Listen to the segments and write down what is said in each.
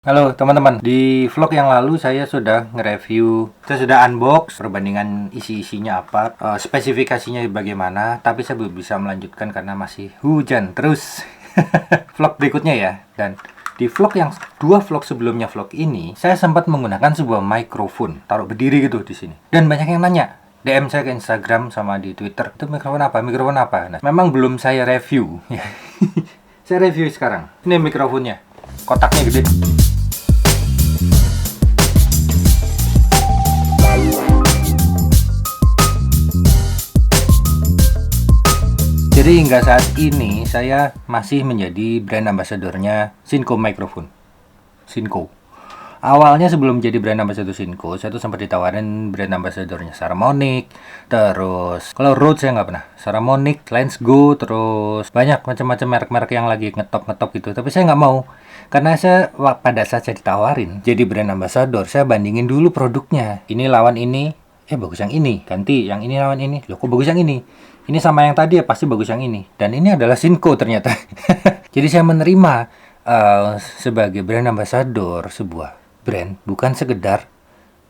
Halo teman-teman, di vlog yang lalu saya sudah saya sudah unbox perbandingan isi-isinya apa, spesifikasinya bagaimana, tapi saya belum bisa melanjutkan karena masih hujan terus. Vlog berikutnya ya, dan di dua vlog sebelumnya vlog ini, saya sempat menggunakan sebuah mikrofon, taruh berdiri gitu di sini. Dan banyak yang nanya, DM saya ke Instagram sama di Twitter, itu mikrofon apa? Mikrofon apa? Nah, memang belum saya review. Saya review sekarang. Ini mikrofonnya, kotaknya gede. Jadi hingga saat ini saya masih menjadi brand ambassador-nya Shinko Microphone. Shinko. Awalnya sebelum jadi brand ambassador Shinko, saya tuh sempat ditawarin brand ambassador-nya Saramonic. Terus kalau Rode saya nggak pernah. Saramonic, Lensgo, terus banyak macam-macam merek-merek yang lagi ngetop-ngetop gitu. Tapi saya nggak mau. Karena pada saat saya ditawarin jadi brand ambassador, saya bandingin dulu produknya. Ini lawan ini, bagus yang ini. Ganti yang ini lawan ini. Loh kok bagus yang ini? Ini sama yang tadi ya pasti bagus yang ini. Dan ini adalah Shinko ternyata. Jadi saya menerima sebagai brand ambassador sebuah brand, bukan sekedar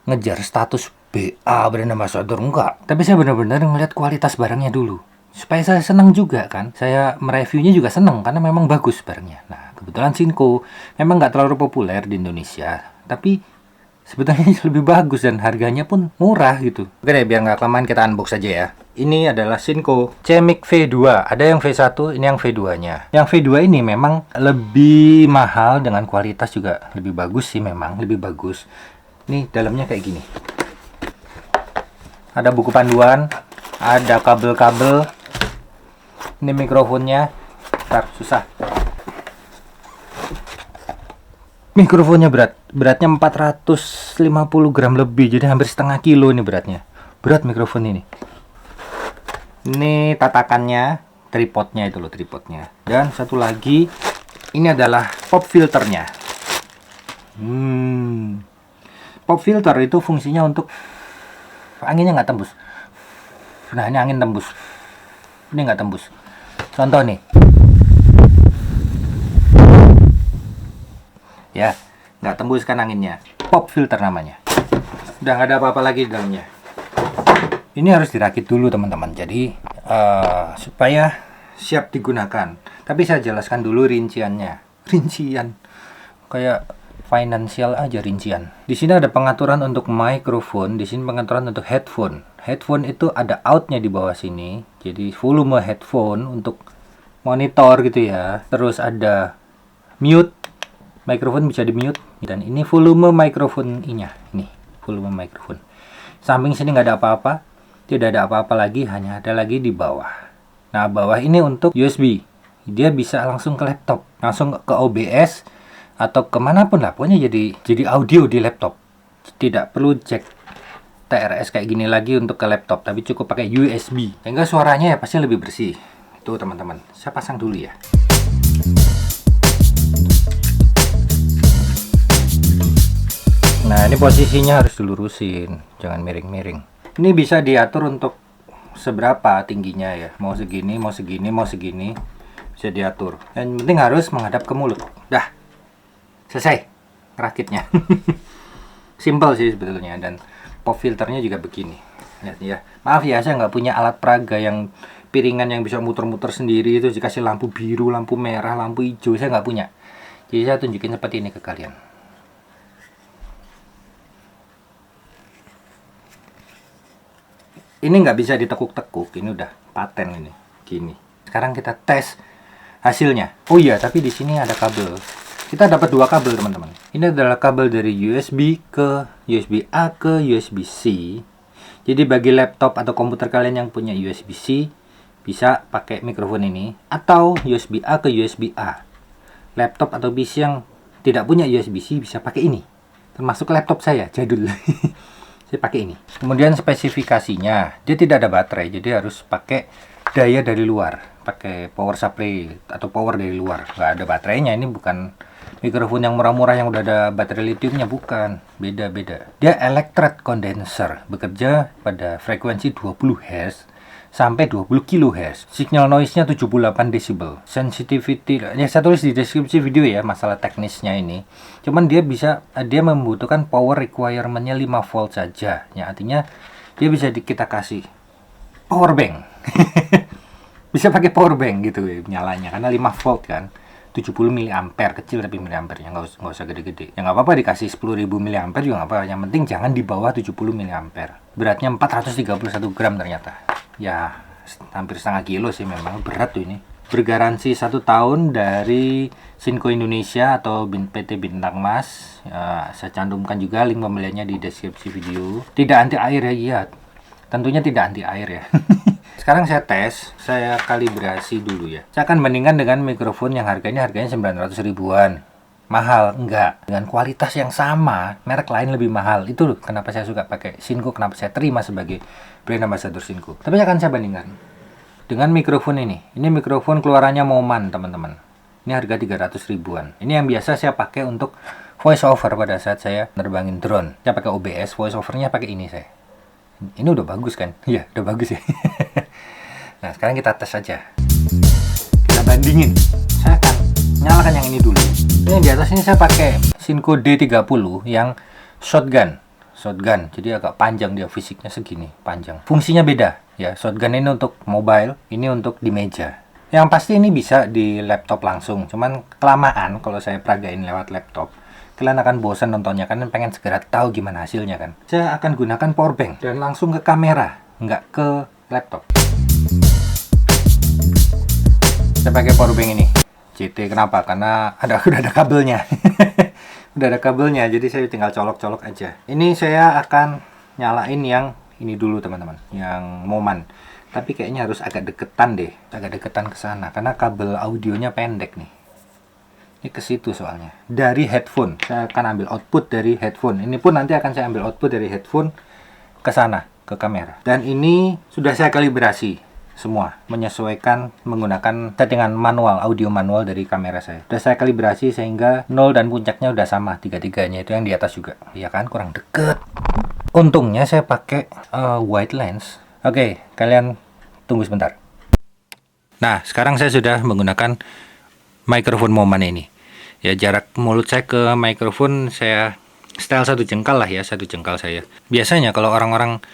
ngejar status BA brand ambassador, enggak. Tapi saya benar-benar ngeliat kualitas barangnya dulu. Supaya saya senang juga kan. Saya mereviewnya juga senang karena memang bagus barangnya. Nah, kebetulan Shinko memang nggak terlalu populer di Indonesia. Tapi sebetulnya lebih bagus dan harganya pun murah gitu. Oke deh, biar nggak kelamaan kita unbox aja ya. Ini adalah Shinko CMIC V2. Ada yang V1, ini yang V2-nya. Yang V2 ini memang lebih mahal dengan kualitas juga lebih bagus sih, memang lebih bagus. Ini dalamnya kayak gini. Ada buku panduan, ada kabel-kabel. Ini mikrofonnya. Bentar, susah. Mikrofonnya beratnya 450 gram lebih, jadi hampir setengah kilo ini beratnya. Berat mikrofon ini. Ini tatakannya, tripodnya itu loh, tripodnya. Dan satu lagi, ini adalah pop filternya. Pop filter itu fungsinya untuk anginnya nggak tembus. Nah, ini angin tembus. Ini nggak tembus. Contoh nih. Ya, nggak tembus kan anginnya. Pop filter namanya. Udah nggak ada apa-apa lagi di dalamnya. Ini harus dirakit dulu teman-teman. Jadi supaya siap digunakan. Tapi saya jelaskan dulu rinciannya. Rincian kayak finansial aja rincian. Di sini ada pengaturan untuk mikrofon, di sini pengaturan untuk headphone. Headphone itu ada outnya di bawah sini. Jadi volume headphone untuk monitor gitu ya. Terus ada mute. Mikrofon bisa di mute. Dan ini volume mikrofon-nya. Nih, volume mikrofon. Samping sini nggak ada apa-apa. Tidak ada apa-apa lagi, hanya ada lagi di bawah. Nah, bawah ini untuk USB. Dia bisa langsung ke laptop, langsung ke OBS atau kemanapun lah. Pokoknya jadi audio di laptop. Tidak perlu jack TRS kayak gini lagi untuk ke laptop, tapi cukup pakai USB. Sehingga suaranya ya pasti lebih bersih. Itu teman-teman. Saya pasang dulu ya. Nah, ini posisinya harus dilurusin, jangan miring-miring. Ini bisa diatur untuk seberapa tingginya ya. Mau segini, mau segini, mau segini. Bisa diatur. Yang penting harus menghadap ke mulut. Dah. Selesai rakitnya. Simple sih sebetulnya. Dan pop filternya juga begini. Lihat ya. Maaf ya, saya nggak punya alat peraga yang piringan yang bisa muter-muter sendiri. Itu dikasih lampu biru, lampu merah, lampu hijau. Saya nggak punya. Jadi saya tunjukin seperti ini ke kalian. Ini nggak bisa ditekuk-tekuk, ini udah paten ini, gini. Sekarang kita tes hasilnya. Oh iya, tapi di sini ada kabel. Kita dapat dua kabel teman-teman. Ini adalah kabel dari USB ke USB A ke USB C. Jadi bagi laptop atau komputer kalian yang punya USB C, bisa pakai mikrofon ini. Atau USB A ke USB A. Laptop atau PC yang tidak punya USB C bisa pakai ini. Termasuk laptop saya, jadul. Saya pakai ini. Kemudian spesifikasinya, dia tidak ada baterai, jadi harus pakai daya dari luar, pakai power supply atau power dari luar. Nggak ada baterainya. Ini bukan mikrofon yang murah-murah yang udah ada baterai lithiumnya, bukan. Beda-beda. Dia electret condenser, bekerja pada frekuensi 20 Hz sampai 20 kHz. Signal noise-nya 78 decibel. Sensitivity, ya saya tulis di deskripsi video ya masalah teknisnya ini. Cuman dia membutuhkan power requirement-nya 5 volt saja. Ya artinya dia bisa kita kasih power bank. Bisa pakai power bank gitu ya, nyalanya karena 5 volt kan. 70 mAh, kecil tapi miliampernya nggak usah gede-gede. Ya nggak apa-apa dikasih 10.000 mAh juga nggak apa-apa. Yang penting jangan di bawah 70 mAh. Beratnya 431 gram ternyata. Ya hampir setengah kilo sih, memang berat tuh ini. Bergaransi 1 tahun dari Sinko Indonesia atau PT Bintang Mas. Ya, saya cantumkan juga link pembeliannya di deskripsi video. Tidak anti air ya, iya. Tentunya tidak anti air ya. Sekarang saya tes, saya kalibrasi dulu ya. Saya akan bandingkan dengan mikrofon yang harganya 900 ribuan. Mahal? Enggak. Dengan kualitas yang sama, merek lain lebih mahal. Itu loh kenapa saya suka pakai Sinko, kenapa saya terima sebagai brand ambassador Sinko. Tapi akan saya bandingkan dengan mikrofon ini. Ini mikrofon keluarannya Moman, teman-teman. Ini harga 300 ribuan. Ini yang biasa saya pakai untuk voice over pada saat saya nerbangin drone. Saya pakai OBS, voice overnya pakai ini saya. Ini udah bagus kan? Iya, udah bagus ya. Nah, sekarang kita tes saja. Kita bandingin. Saya akan nyalakan yang ini dulu. Ini di atas ini saya pakai Sinko D30 yang shotgun. Jadi agak panjang dia, fisiknya segini, panjang. Fungsinya beda ya. Shotgun ini untuk mobile, ini untuk di meja. Yang pasti ini bisa di laptop langsung. Cuman kelamaan kalau saya peragain lewat laptop, kalian akan bosan nontonnya kan, pengen segera tahu gimana hasilnya kan. Saya akan gunakan power bank dan langsung ke kamera, nggak ke laptop. Saya pakai power bank ini CT. Kenapa? Karena udah ada kabelnya. Udah ada kabelnya, jadi saya tinggal colok-colok aja. Ini saya akan nyalain yang ini dulu teman-teman, yang Moman. Tapi kayaknya harus agak deketan deh, agak deketan ke sana karena kabel audionya pendek nih. Ini ke situ soalnya. Dari headphone, saya akan ambil output dari headphone. Ini pun nanti akan saya ambil output dari headphone ke sana, ke kamera. Dan ini sudah saya kalibrasi semua, menyesuaikan menggunakan settingan manual, audio manual dari kamera saya. Sudah saya kalibrasi sehingga 0 dan puncaknya udah sama, tiga-tiganya itu yang di atas juga. Ya kan, kurang deket. Untungnya saya pakai wide lens. Oke, kalian tunggu sebentar. Nah, sekarang saya sudah menggunakan mikrofon Moman ini. Ya, jarak mulut saya ke mikrofon saya style 1 jengkal lah ya, 1 jengkal saya. Biasanya kalau orang-orang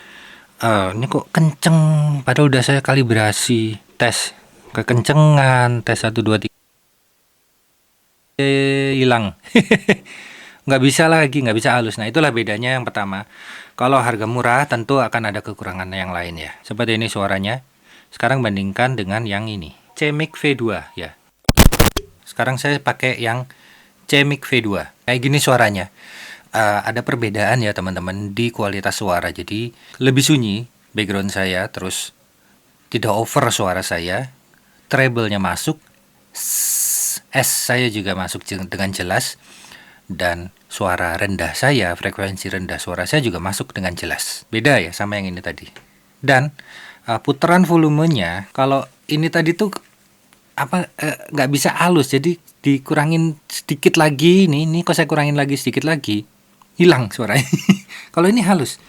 ini kok kenceng, padahal udah saya kalibrasi, tes kekencengan, tes 1 2 3 hilang. Nggak bisa lagi, nggak bisa halus. Nah, itulah bedanya yang pertama. Kalau harga murah tentu akan ada kekurangan yang lain ya. Seperti ini suaranya. Sekarang bandingkan dengan yang ini, CMIC V2 ya. Sekarang saya pakai yang CMIC V2. Kayak gini suaranya. Ada perbedaan ya teman-teman di kualitas suara. Jadi lebih sunyi background saya, terus tidak over suara saya, treble-nya masuk, S saya juga masuk dengan jelas, dan suara rendah saya, frekuensi rendah suara saya juga masuk dengan jelas. Beda ya sama yang ini tadi. Dan putaran volumenya, kalau ini tadi tuh nggak bisa halus, jadi dikurangin sedikit lagi. Ini kok saya kurangin lagi sedikit lagi, hilang suaranya. Kalau ini halus,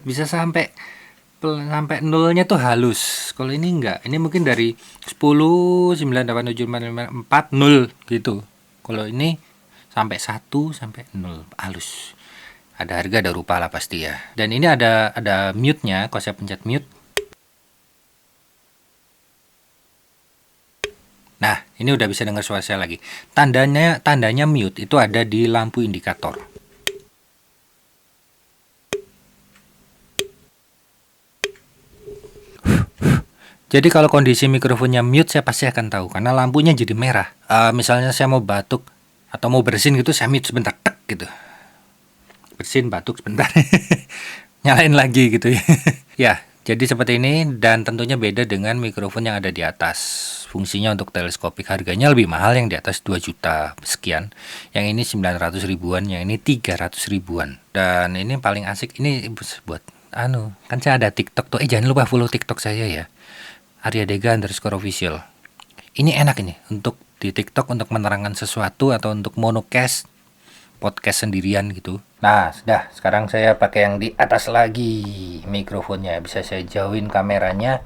bisa sampai nolnya tuh halus. Kalau ini enggak, ini mungkin dari 10, 9, 8, 7, 5, 4, 0 gitu. Kalau ini sampai 1, sampai 0 halus. Ada harga, ada rupa lah pasti ya. Dan ini ada mute-nya. Kalau saya pencet mute, nah ini udah bisa dengar suara saya lagi. Tandanya mute itu ada di lampu indikator. Jadi kalau kondisi mikrofonnya mute, saya pasti akan tahu karena lampunya jadi merah. Misalnya saya mau batuk atau mau bersin gitu, saya mute sebentar, tek gitu. Bersin, batuk sebentar, nyalain lagi gitu ya. Ya, jadi seperti ini, dan tentunya beda dengan mikrofon yang ada di atas. Fungsinya untuk teleskopik, harganya lebih mahal yang di atas 2 juta sekian. Yang ini 900 ribuan, yang ini 300 ribuan. Dan ini paling asik, ini buat kan saya ada TikTok tuh. Jangan lupa follow TikTok saya ya, @aryadega_official. Ini enak ini untuk di TikTok untuk menerangkan sesuatu atau untuk monocast. podcast sendirian gitu. Nah, sudah. Sekarang saya pakai yang di atas lagi mikrofonnya. Bisa saya jauhin kameranya.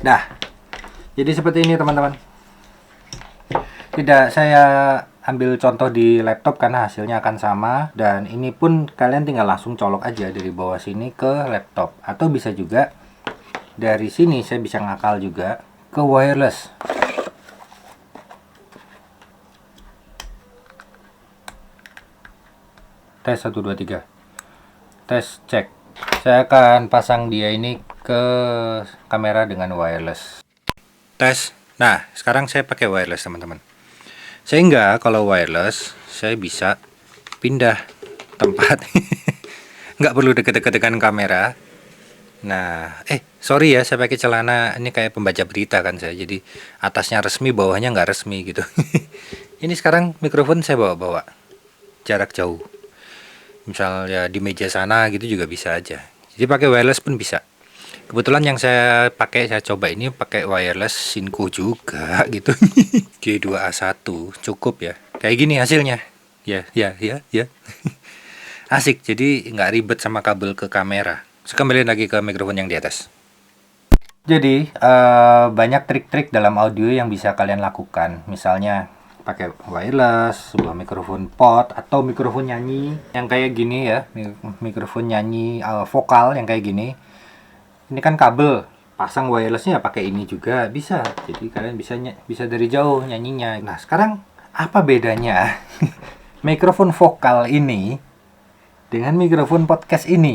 Nah, jadi seperti ini teman-teman. Tidak saya ambil contoh di laptop karena hasilnya akan sama, dan ini pun kalian tinggal langsung colok aja dari bawah sini ke laptop, atau bisa juga dari sini saya bisa ngakal juga ke wireless. Tes 1 2 3. Tes cek. Saya akan pasang dia ini ke kamera dengan wireless. Tes. Nah, sekarang saya pakai wireless teman-teman. Sehingga kalau wireless saya bisa pindah tempat. Nggak perlu deket-deket dengan kamera. Nah, sorry ya, saya pakai celana ini kayak pembaca berita kan saya. Jadi atasnya resmi, bawahnya nggak resmi gitu. Ini sekarang mikrofon saya bawa-bawa jarak jauh. Misal ya di meja sana gitu juga bisa aja. Jadi pakai wireless pun bisa. Kebetulan yang saya coba ini pakai wireless Synco juga gitu. G2A1 cukup ya. Kayak gini hasilnya. Ya. Asik, jadi nggak ribet sama kabel ke kamera. Kembali lagi ke mikrofon yang di atas. Jadi banyak trik-trik dalam audio yang bisa kalian lakukan. Misalnya pakai wireless, sebuah mikrofon pot atau mikrofon nyanyi yang kayak gini ya, mikrofon nyanyi vokal yang kayak gini. Ini kan kabel, pasang wirelessnya pakai ini juga bisa. Jadi kalian bisa dari jauh nyanyinya. Nah, sekarang apa bedanya mikrofon vokal ini dengan mikrofon podcast ini?